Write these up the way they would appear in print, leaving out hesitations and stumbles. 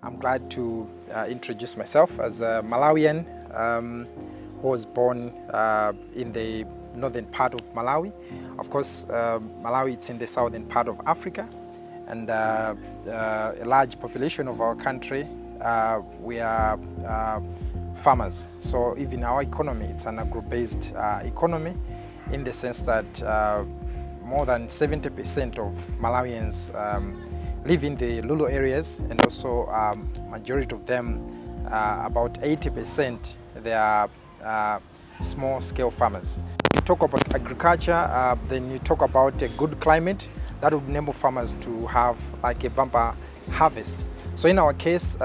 I'm glad to introduce myself as a Malawian who was born in the northern part of Malawi. Of course, Malawi is in the southern part of Africa, and a large population of our country, we are farmers. So even our economy, it's an agro-based economy, in the sense that more than 70% of Malawians live in the rural areas, and also majority of them, about 80%, they are small-scale farmers. You talk about agriculture, then you talk about a good climate that would enable farmers to have like a bumper harvest. So in our case,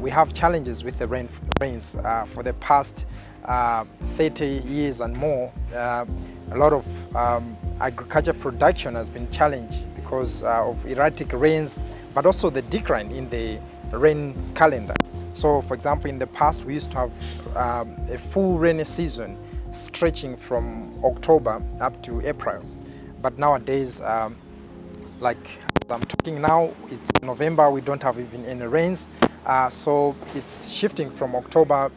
we have challenges with the rains. For the past 30 years and more, a lot of agriculture production has been challenged because of erratic rains, but also the decline in the rain calendar. So for example, in the past, we used to have a full rainy season stretching from October up to April. But nowadays, like I'm talking now, it's November, we don't have even any rains. So it's shifting from October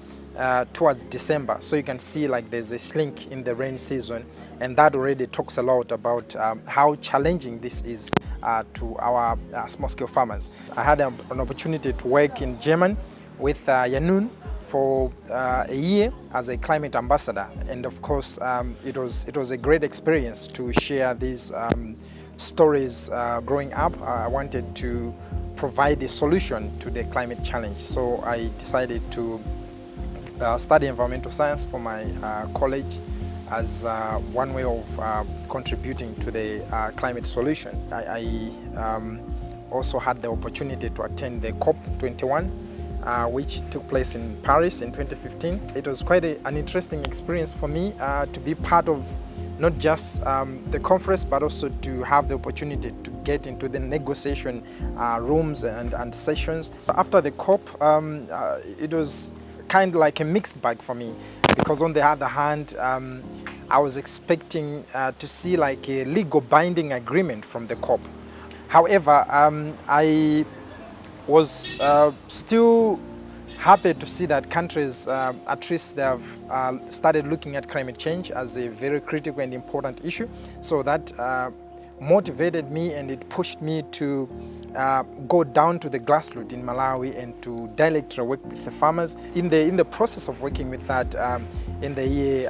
towards December. So you can see like there's a slink in the rain season, and that already talks a lot about how challenging this is to our small-scale farmers. I had an opportunity to work in Germany with Yanun for a year as a climate ambassador, and of course it was a great experience to share these stories. Growing up, I wanted to provide a solution to the climate challenge, so I decided to study environmental science for my college as one way of contributing to the climate solution. I also had the opportunity to attend the COP21, which took place in Paris in 2015. It was quite an interesting experience for me to be part of not just the conference, but also to have the opportunity to get into the negotiation rooms and sessions. After the COP, it was kind of like a mixed bag for me, because on the other hand, I was expecting to see like a legal binding agreement from the COP. However, I was still happy to see that countries, at least they have started looking at climate change as a very critical and important issue. So that motivated me, and it pushed me to go down to the grassroots in Malawi and to directly work with the farmers. In the process of working with that, in the year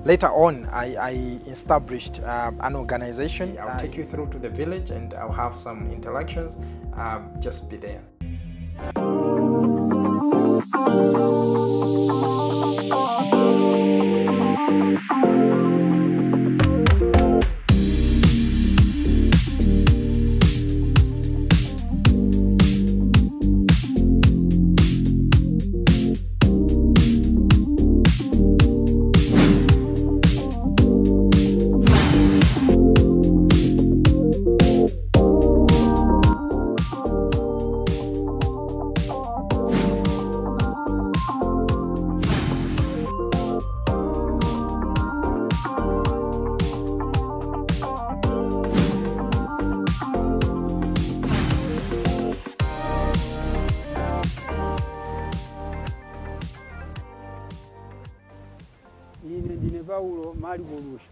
later on, I established an organization. I'll take you through to the village and I'll have some interactions. Just be there. Ndine Paulo mali kulusha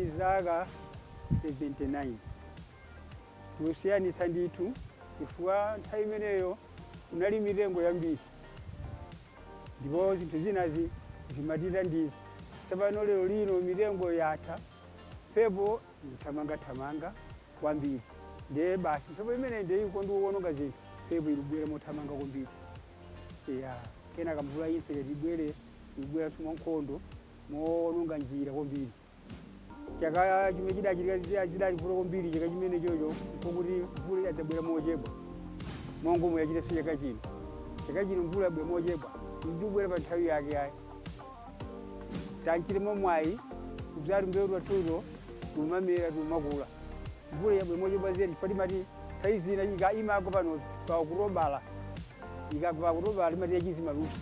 izaga 79 kusiyanisa ndithu chifukwa nthawi imeneyo kunali mitengo yambiri, ndipo zinthu zinazi zimatita ndizi. Tsopano lero lino mitengo yatha, mphepo ithamangathamanga kwambiri, ndiye basi mphepo imene ndiyiko ndiwononga zinthu, mphepo ilibwera mothamanga kwambiri. Kenaka mvula inse ibwere tumwa nkhondo mononga njira kwambiri. Chaka chimene chidali vuto kwambiri chaka chimene chocho, kuti mvula yadzabwera mochepa mongo muyachita chaka chino. Chaka chino mvula yabwera mochepa, ndibwera pa nthawi yake ayi. Tanchire momwayi kudzali mbewu lwathuzo lumamera lumakula. Mvula yabwera mochepa zedi pati mati nthawi zina imagwa pano pakutobala, ikagwa kutobala imati yachizima luso.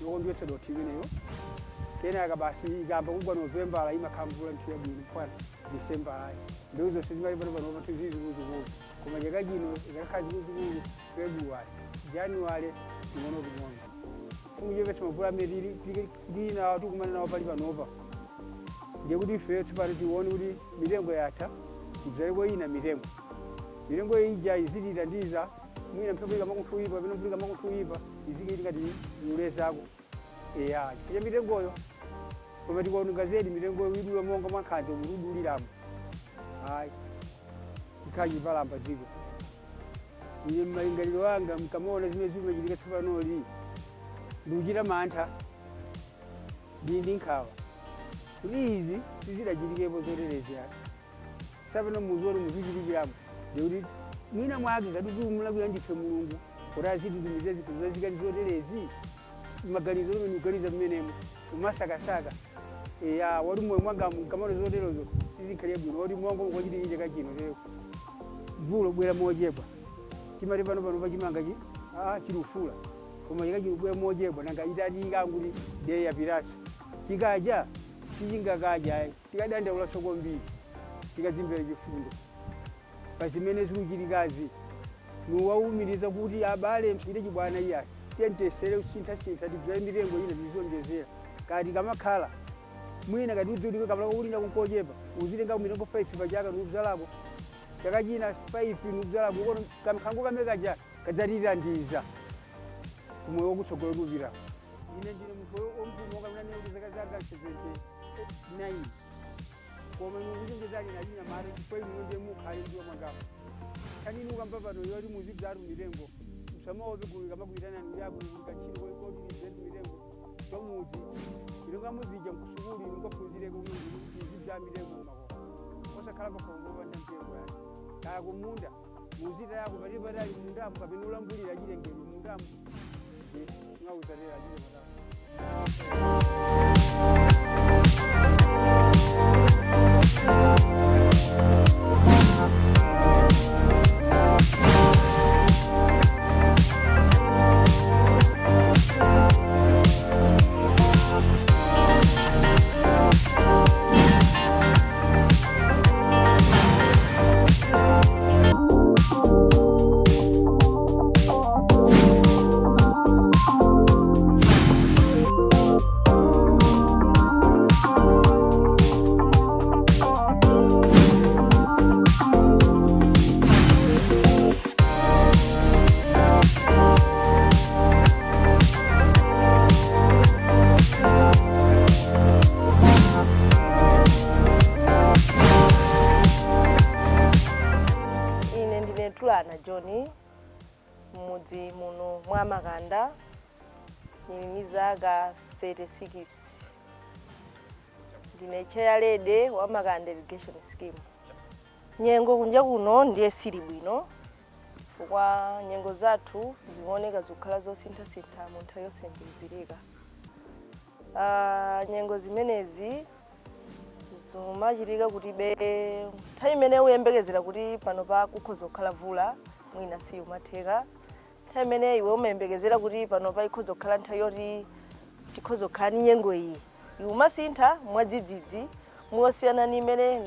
Yoko ndiwetsa doti imeneyo. Kenaka basi igamba kugwa November imakhala mvula nthawi yabwino mpaka December ayi. Mbewu zonse zimali pano tuzizi kuzo. koma chaka chino ikakhazi kuti February January timono kumono funje vetu mvula mediri dina watu kumana nawo pali panopa ndiye kuti ife tsopano tione kuti mitengo yatha tidzaleko ina mitengo ija izilira ndiza mwina mphepo ikamakufuipa peno mvula ikamakufuipa izikiti ngati ulezako chifukwa mitengoyo koma tikaoneka zedi mitengo idula monga makhanza muluduliramo ikhaji palamba dziko ine malingaliro anga mkamaona zimene zimachitika tsopanoli ndikuchita mantha ndi nkhawa kuti izi sizidachitikepo zoterezi ati sapano muzoti muzichitikiramo ndikuti mwina mwake kadutiumulakwira ndife mulungu kuti azititumize zinthu zazikati zoterezi maganizo limene uganiza mmenemo umasakasaka wali moyo mwanga mkamaona zoterozo sizikhalire bwino wati mongo kwachitiki chaka chino lero mvula bwera mochepa chimati pano pachimanga chilufula koma chaka chino bwera mochepa nanga itati ikanguti deye yapiraso chikaja sichingakaja tikadandaula sokombiri tikadzimbera chifundo pazimene zikuchitikazi nuwaumiriza kuti abale msite chibwana iyani tiyentesere kusinthasintha tibzale mitengo ina tizionjezera kati kamakhala mwina kati udziulike kapala kokulinda kunkochepa uzitenga mitengo 5 pachaka nubzalako chaka china 5 nubzalako kono kamkhango kamekaja kadzatirandiza kumoyo wakutsogolo kupirako ine ndine munthu omtumo kamnaneuti zakazaka 79 koma nukuchenjezani nachina mare chifukwa inu ndiye mukhale ndiwo mwangamo kanini ukamba pano yoti muzibzatu mitengo msamaope kamakuitanani uyakulika ntchito kodilizetu mitengo chomudzi mitengo amuzija mkusukulu inu ngaphunzireko muzibza mitengo mmakoko osakhala pakhongo panda mtengo yani kaya kumunda muzita yako patipatali mundamo kapena ulambulira chilengedwe mundamo ngawuzatera chile patali na Johnny mudzi muno mwa Makanda nimizaga 36 ndine chairlady wa Makanda irrigation scheme. Nyengo kunja kuno ndiye siri bwino kwa nyengo zathu zioneka zokhala zosintha mu nthawi yosembezereka. Nyengo zimenezi zomachitika kuti be nthawi imene uyembekezera kuti pano pa kukhoza kukhala vula mwina si umatheka. Nthawi imene iwe umembekezera kuti pano pa ikhoza kukhala nthawi yoti tikhoza kukhala ni nyengo iyi umasintha mwadzidzidzi mwosiyana ni imene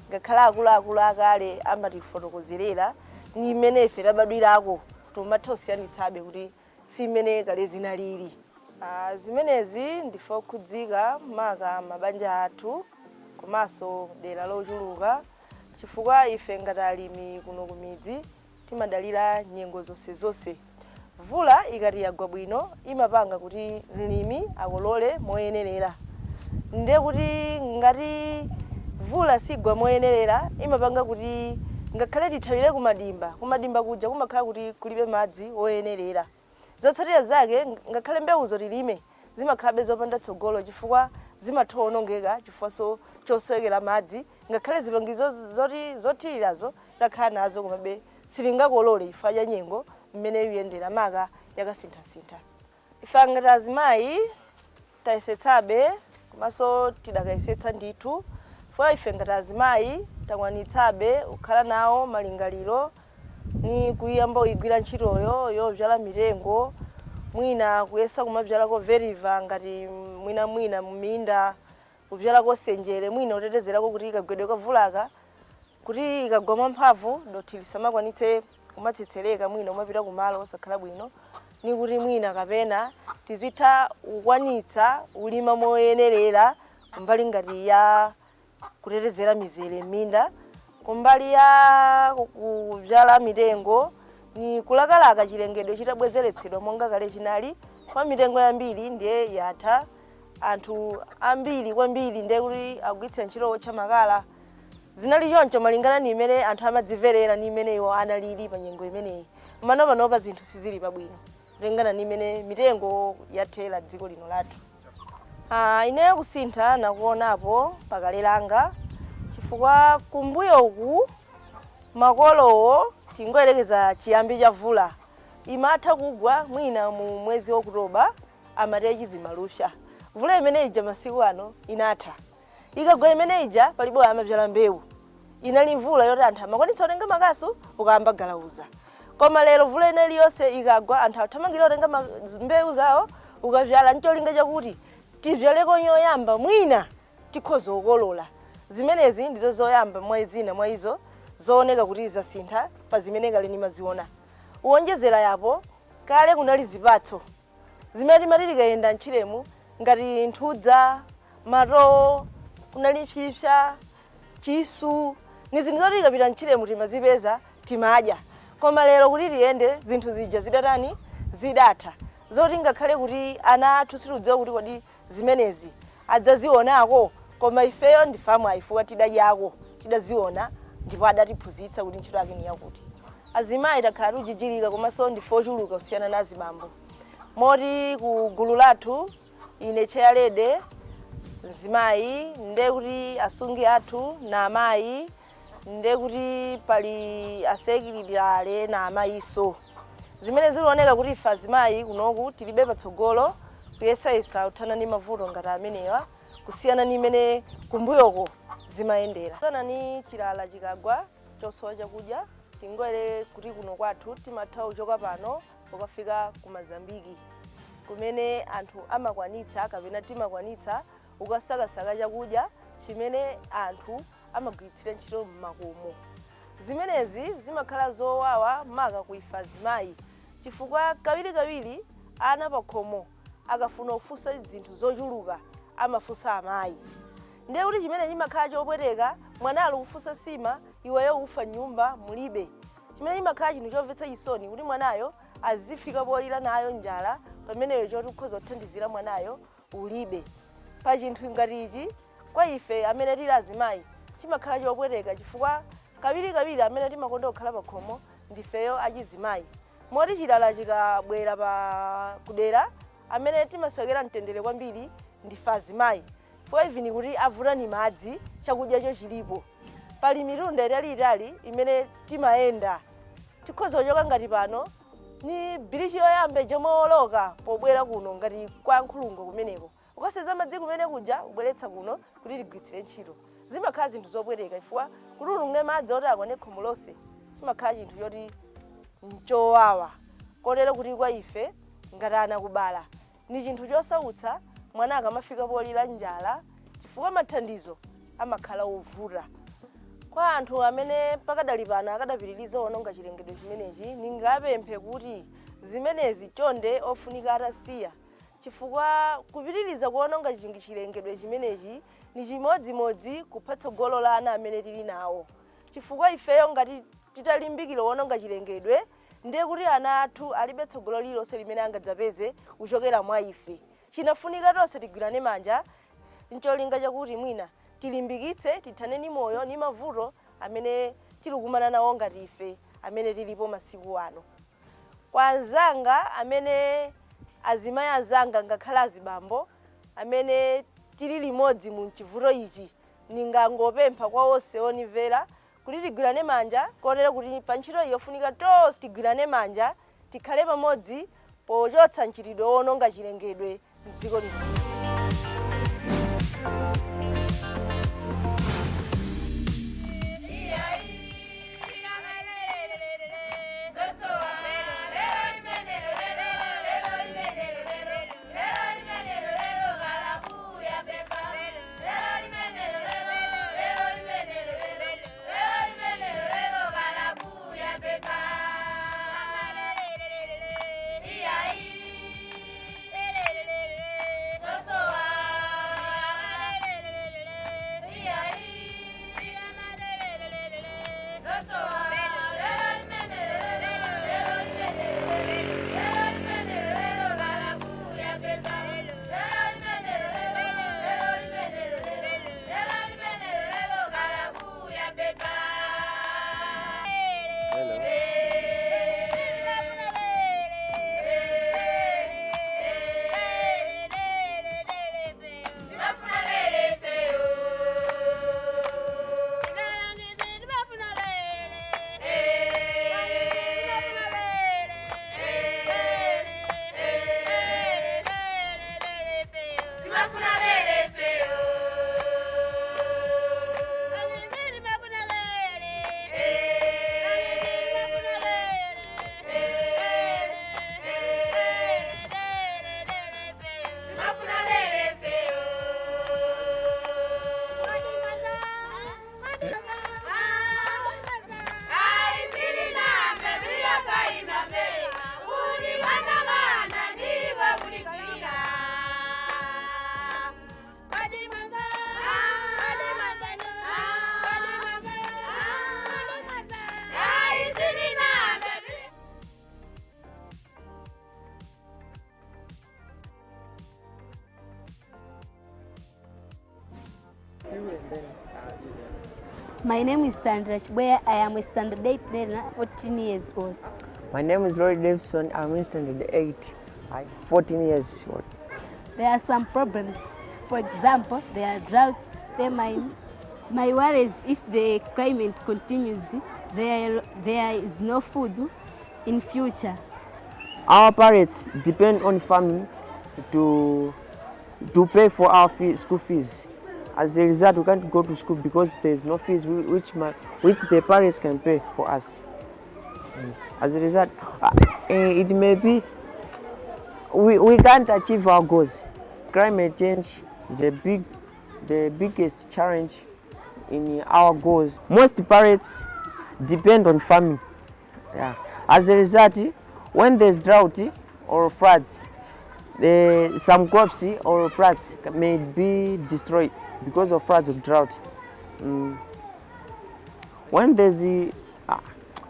ngakhala akulu akale amatifotokozerera ni imene ife tabadwirako tomatha osiyanitsabe kuti si imene kale zinalili. Zimenezi ndifo kudzika maka mabanja athu komanso dera lochuluka chifukwa ife ngati alimi kuno kumidzi timadalira nyengo zonse. Vula ikati yagwa bwino imapanga kuti mlimi akolole moyenerera. Ndiye kuti ngati vula sigwa moyenerera imapanga kuti ngakhale tithawire kumadimba kuja kumakhala kuti kulibe madzi oyenerera. Zotsatira zake ngakhale mbewu zotilime zimakhala zopanda tsogolo chifukwa zimathonongeka chifukwa chosowekera madzi ngakhale zipangizo zothirirazo takhala nazo komabe silingakolole chifukwa cha nyengo mmene yuyendera maka yakasintha. Ife ngati azimayi tayesetsabe komanso tidakayesetsa ndithu chifukwa ife ngati azimayi takwanitsabe kukhala nawo malingaliro ni kuyamba igwira ntchitoyo yobyala mirengo mwina kuyesa kumabyalako veriva ngati mwina muminda kubyalako senjere mwina utetezerako kuti kagwedwe kavulaka kuti ikagwa mphamvu dothi lisamakwanitse kumatsetsereka mwina umapita kumalo osakhala bwino ni kuti mwina kapena tizitha kukwanitsa ulima moyenerera mbali ngati ya kutetezera mizere minda kumbali ya kubyala mitengo ni kulakalaka chilengedwe chitabwezeretsedwa monga kale chinali kwa mitengo yambiri ndiye yatha anthu ambiri kwambiri ndiye kuti agwitsa ntchito cha makala zinali choncho malingana ni imene anthu amadzimverera ni imeneyo analili pa nyengo imeneyi panopa zinthu sizili pabwino kulingana ni imene mitengo yathera dziko lino lathu. Ineyo kusintha nakuonapo pakale langa chifukwa kumbuyo uku makolowo tingoyerekeza chiyambi cha vula imatha kugwa mwina mu mwezi wa Oktoba amatechi zimalupsa vula imene ija masiku ano inatha ikagwa imene ija palibo amabyala mbewu inali mvula yoti anthu amakwanitsa kutenga makasu ukayamba galauza koma lero vula inali yonse ikagwa anthu athamangira kutenga mbewu zawo ukabyala ncholinga chakuti tibyaleko yoyamba mwina tikhoza kukolola zimenezi ndizo zoyamba mwa zina mwa izo zooneka kuti zasintha pa zimene kale nimaziona uwonjezera yapo kale kunali zipatso zimene timatili kayenda ntchilemu ngati nthudza maro kunali psipsa chisu ni zinthu zoti tikapita ntchilemu timazipeza timadya koma lero kuti tiyende zinthu zija zidatani zidatha zoti ngakhale kuti ana athu sitidziwa kuti kodi zimenezi adzazionako koma ifeyo ndifamu aifuwa tidadyako tidaziona ndipo adatiphunzitsa kuti ntchito yake ni yakuti azimayi takhala tujijilika komanso ndifochuluka kusiyana na azibambo moti ku gulu lathu ine cheyalede zimayi nde kuti asungi athu na amayi nde kuti pali asekilidale na amayiso zimene zilioneka kuti ife azimayi kunoku tilibe patsogolo kuyesayesa kuthana ni mavuto ngati amenewa kusiyana ni imene kumbuyoko zimayendera kana ni chilala chikagwa chosowa chakudya tingoere kuti kuno kwathu timatha kuchoka pano ukafika ku Mozambiki kumene anthu amakwanitsa kapena timakwanitsa ukasakasaka chakudya chimene anthu amagwiritsira ntchito m'makomo zimenezi zimakhala zowawa maka kuifa zimayi chifukwa kawiri ana pakhomo akafuna kufunsa zinthu zochuluka amafunsa amayi ndiye kuti chimene chimakhala chopweteka mwana ali kufunsa sima iweyo ufa nyumba mulibe chimene chimakhala chinthu chomvetsa chisoni kuti mwanayo azifika polira nayo njala pameneyo choti ukhoza kuthandizira mwanayo ulibe pa chinthu ngati ichi kwa ife amene tili azimayi chimakhala chopweteka chifukwa kawiri amene timakonda kukhala pakhomo ndifeyo achizimayi moti chilala chikabwera pa kudera amene timasokera mtendere kwambiri ndife azimayi chifukwa even kuti avuta ni madzi chakudyacho chilipo pali mitunda italiitali imene timayenda tikhoza kuchoka ngati pano ni birichi yoyambe jomoloka pobwera kuno ngati kwa nkhulungo kumeneko ukaseza madzi kumene kuja ubweretsa kuno kuti ligwitsire ntchito zimakhala zinthu zopweteka chifukwa kuti ulunge madzi oti akwane khomo lonse chimakhala chinthu choti nchowawa kotero kuti kwa ife ngati ana kubala ni chinthu chosautsa mwana akamafika polira njala chifukwa mathandizo amakhala ovuta kwa anthu amene pakadali pano akadapitiriza ononga chilengedwe chimenechi ningapemphe kuti zimenezi chonde ofunika atasiya chifukwa kupitiriza kuononga chilengedwe chimenechi ni chimodzimodzi kupatsa golo la ana amene tili nawo chifukwa ifeyo ngati titalimbikira kuononga chilengedwe ndiye kuti ana athu alibe tsogolo lilonse limene angadzapeze kuchokera mwa ife chinafunika tonse tigwirane manja ncholinga chakuti mwina tilimbikitse tithane ni moyo ni mavuto amene tilikumana nawo ngati ife amene tilipo masiku ano kwa anzanga amene azimayi anzanga ngakhala azibambo amene tili limodzi mu chivuto ichi ningangopempha kwa onse onimvera kuti tigwirane manja kotero kuti pa ntchito iyo yofunika tonse tigwirane manja tikhale pamodzi pochotsa mchitidwe wononga chilengedwe m'dziko lino. My name is Sandra Chibwe. I am a standard 8 learner, 14 years old. My name is Lori Davidson. I'm in standard 8. I'm 14 years old. There are some problems. For example, there are droughts. My worry is if the climate continues, there is no food in future. Our parents depend on farming to pay for our school fees. As a result, we can't go to school because there is no fees which the parents can pay for us. As a result, it may be we can't achieve our goals. Climate change is the biggest challenge in our goals. Most parents depend on farming. Yeah. As a result, when there's drought or floods, some crops or plants may be destroyed because of floods or drought. When there's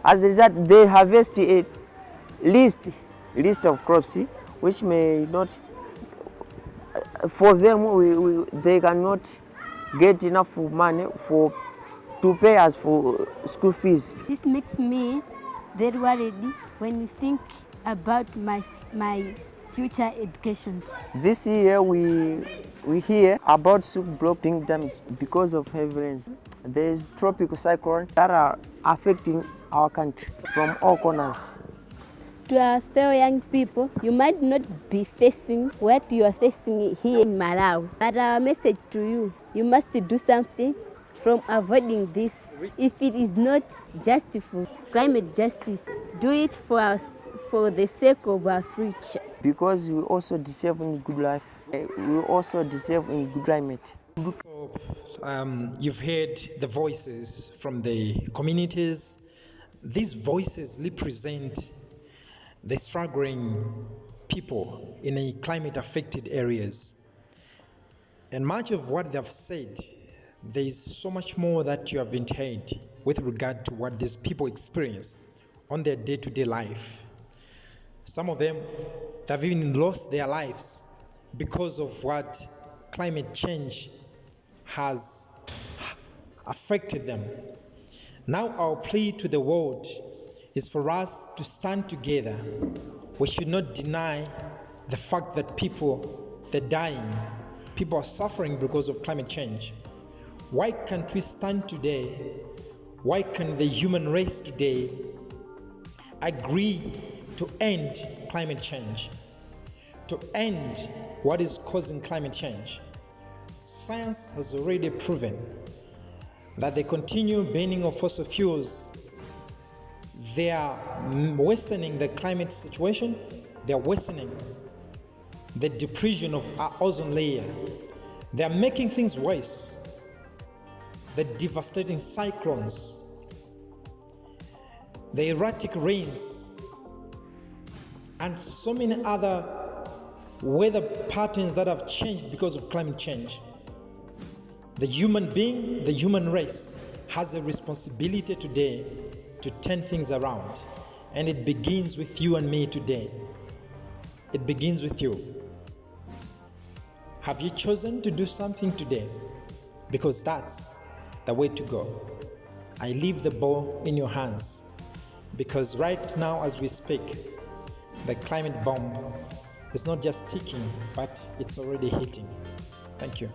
as a result, they harvest a list of crops which may not, for them, they cannot get enough money to pay us for school fees. This makes me very worried when you think about my future education. This year we hear about soup block being damaged because of heavy rains. There is tropical cyclones that are affecting our country from all corners. To our fellow young people, you might not be facing what you are facing here in Malawi, but our message to you, you must do something from avoiding this. If it is not justified, climate justice, do it for us, for the sake of our future. Because we also deserve in good life, we also deserve in good climate. You've heard the voices from the communities. These voices represent the struggling people in a climate-affected areas. And much of what they've said, there is so much more that you haven't heard with regard to what these people experience on their day-to-day life. Some of them, they've even lost their lives because of what climate change has affected them. Now our plea to the world is for us to stand together. We should not deny the fact that they're dying. People are suffering because of climate change. Why can't we stand today? Why can the human race today agree to end climate change? To end what is causing climate change? Science has already proven that the continued burning of fossil fuels, they are worsening the climate situation, they are worsening the depletion of our ozone layer, they are making things worse, the devastating cyclones, the erratic rains, and so many other weather patterns that have changed because of climate change. The human being, the human race, has a responsibility today to turn things around. And it begins with you and me today. It begins with you. Have you chosen to do something today? Because that's the way to go. I leave the ball in your hands. Because right now as we speak, the climate bomb is not just ticking, but it's already hitting. Thank you.